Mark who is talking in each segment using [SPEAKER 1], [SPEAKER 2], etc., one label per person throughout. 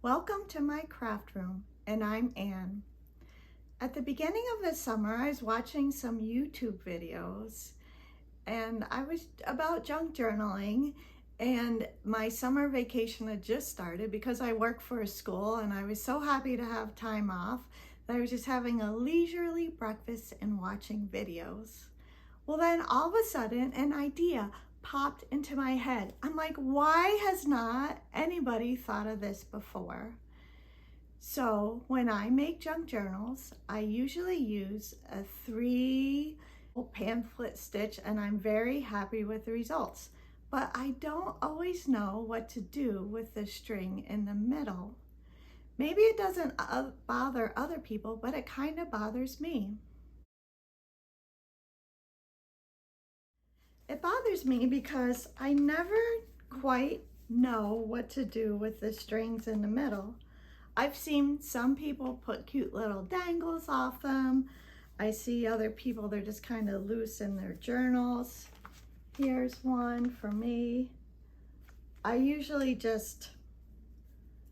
[SPEAKER 1] Welcome to my craft room, and I'm Anne. At the beginning of the summer, I was watching some YouTube videos, and I was about junk journaling, and my summer vacation had just started because I work for a school, and I was so happy to have time off that I was just having a leisurely breakfast and watching videos. Well, then all of a sudden, an idea popped into my head. I'm like, why has not anybody thought of this before? So when I make junk journals, I usually use a 3 pamphlet stitch, and I'm very happy with the results. But I don't always know what to do with the string in the middle. Maybe it doesn't bother other people, but it kind of bothers me. It bothers me because I never quite know what to do with the strings in the middle. I've seen some people put cute little dangles off them. I see other people, they're just kind of loose in their journals. Here's one for me. I usually just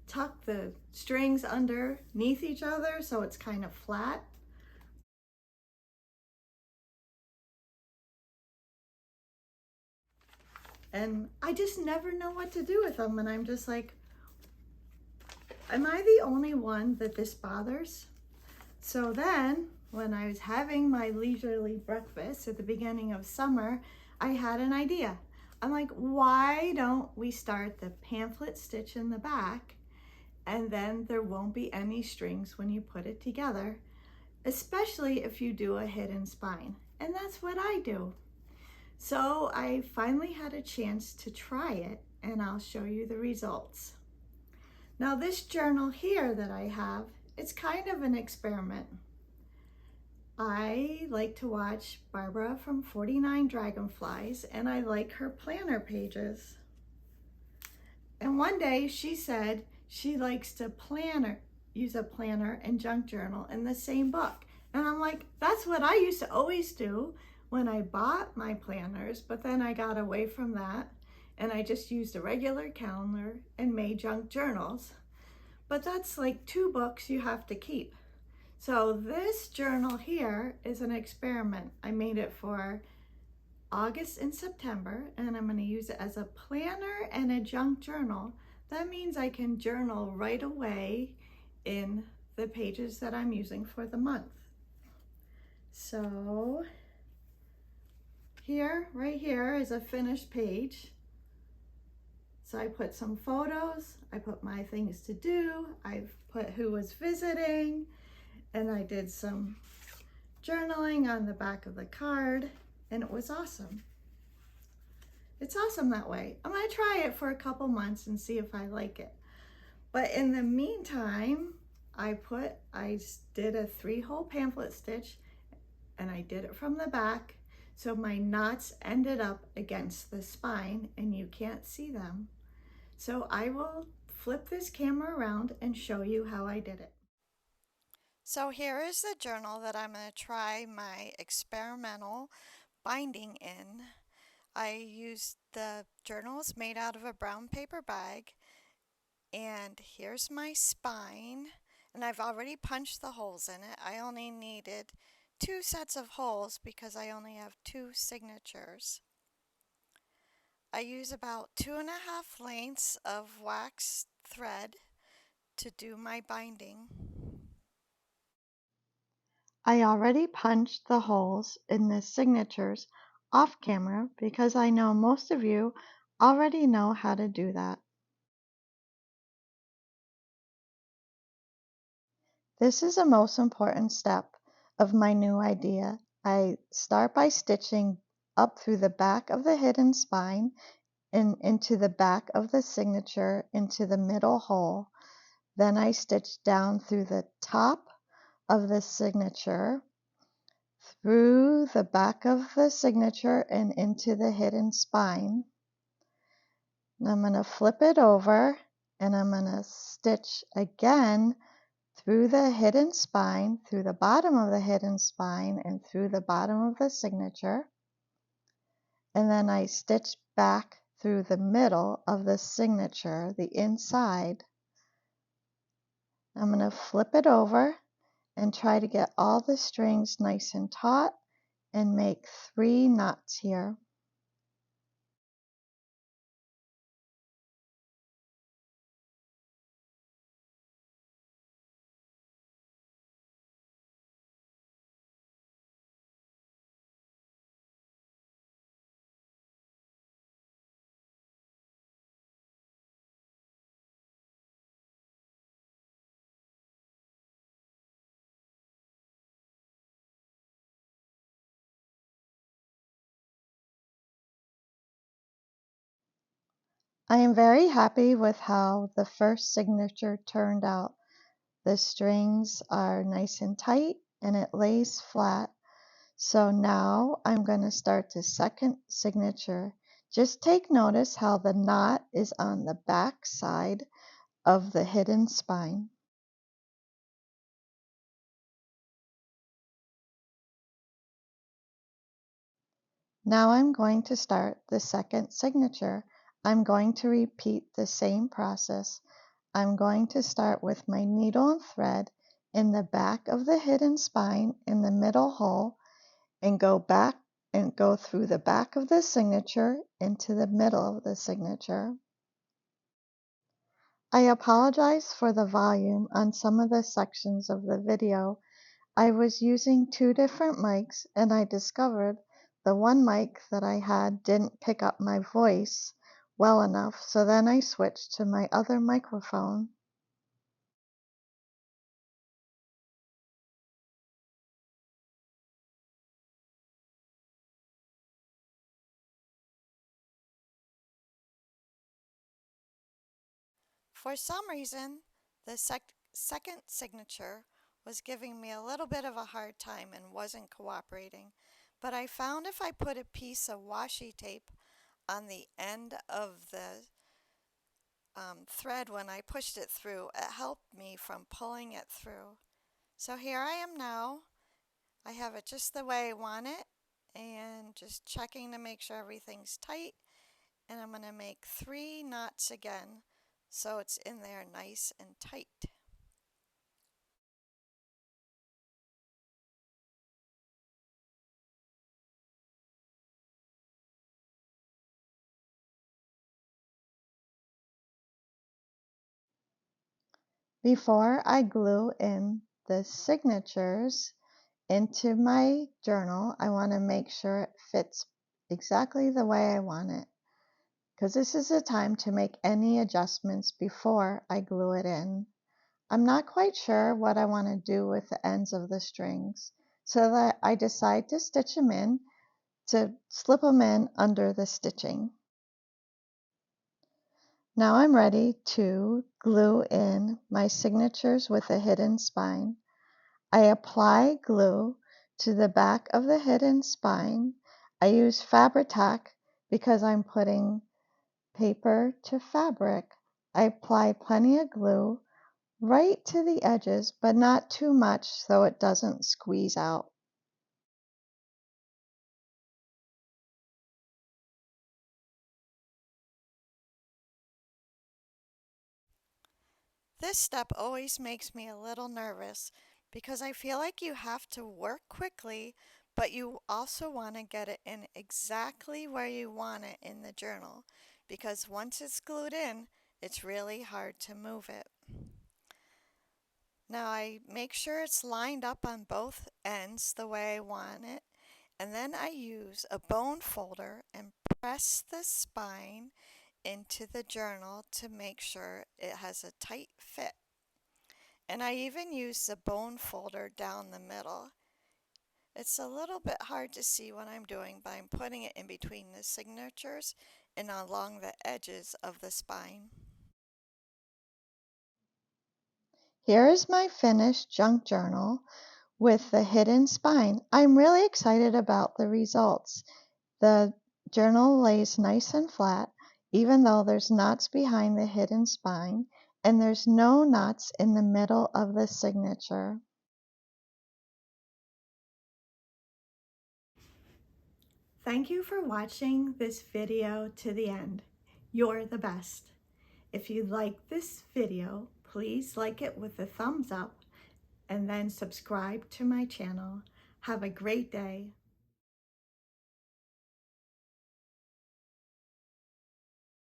[SPEAKER 1] tuck the strings underneath each other so it's kind of flat. And I just never know what to do with them. And I'm just like, am I the only one that this bothers? So then, when I was having my leisurely breakfast at the beginning of summer, I had an idea. I'm like, why don't we start the pamphlet stitch in the back, and then there won't be any strings when you put it together, especially if you do a hidden spine. And that's what I do. So I finally had a chance to try it, and I'll show you the results. Now this journal here that I have, it's kind of an experiment. I like to watch Barbara from 49 Dragonflies, and I like her planner pages. And one day she said she likes to use a planner and junk journal in the same book. And I'm like, that's what I used to always do when I bought my planners, but then I got away from that and I just used a regular calendar and made junk journals. But that's like 2 books you have to keep. So this journal here is an experiment. I made it for August and September, and I'm going to use it as a planner and a junk journal. That means I can journal right away in the pages that I'm using for the month. So here, right here is a finished page. So I put some photos, I put my things to do, I've put who was visiting, and I did some journaling on the back of the card, and it was awesome. It's awesome that way. I'm gonna try it for a couple months and see if I like it. But in the meantime, I did a 3-hole pamphlet stitch, and I did it from the back, so my knots ended up against the spine and you can't see them. So I will flip this camera around and show you how I did it. So here is the journal that I'm going to try my experimental binding in. I used the journals made out of a brown paper bag, and here's my spine, and I've already punched the holes in it. I only needed 2 sets of holes because I only have 2 signatures. I use about 2.5 lengths of wax thread to do my binding. I already punched the holes in the signatures off camera because I know most of you already know how to do that. This is the most important step of my new idea. I start by stitching up through the back of the hidden spine and into the back of the signature into the middle hole. Then I stitch down through the top of the signature, through the back of the signature and into the hidden spine. And I'm going to flip it over and I'm going to stitch again through the hidden spine, through the bottom of the hidden spine, and through the bottom of the signature. And then I stitch back through the middle of the signature, the inside, I'm going to flip it over and try to get all the strings nice and taut and make 3 knots here. I am very happy with how the first signature turned out. The strings are nice and tight and it lays flat. So now I'm going to start the second signature. Just take notice how the knot is on the back side of the hidden spine. Now I'm going to start the second signature. I'm going to repeat the same process. I'm going to start with my needle and thread in the back of the hidden spine in the middle hole and go back and go through the back of the signature into the middle of the signature. I apologize for the volume on some of the sections of the video. I was using 2 different mics and I discovered the one mic that I had didn't pick up my voice well enough, so then I switched to my other microphone. For some reason, the second signature was giving me a little bit of a hard time and wasn't cooperating. But I found if I put a piece of washi tape on the end of the thread when I pushed it through, it helped me from pulling it through. So here I am now. I have it just the way I want it and just checking to make sure everything's tight. And I'm going to make 3 knots again so it's in there nice and tight. Before I glue in the signatures into my journal, I want to make sure it fits exactly the way I want it, because this is the time to make any adjustments before I glue it in. I'm not quite sure what I want to do with the ends of the strings, so that I decide to stitch them in, to slip them in under the stitching. Now I'm ready to glue in my signatures with a hidden spine. I apply glue to the back of the hidden spine. I use Fabri-Tac because I'm putting paper to fabric. I apply plenty of glue right to the edges, but not too much so it doesn't squeeze out. This step always makes me a little nervous because I feel like you have to work quickly, but you also want to get it in exactly where you want it in the journal, because once it's glued in, it's really hard to move it. Now I make sure it's lined up on both ends the way I want it, and then I use a bone folder and press the spine into the journal to make sure it has a tight fit. And I even use the bone folder down the middle. It's a little bit hard to see what I'm doing, but I'm putting it in between the signatures and along the edges of the spine. Here is my finished junk journal with the hidden spine. I'm really excited about the results. The journal lays nice and flat, even though there's knots behind the hidden spine, and there's no knots in the middle of the signature. Thank you for watching this video to the end. You're the best. If you like this video, please like it with a thumbs up and then subscribe to my channel. Have a great day.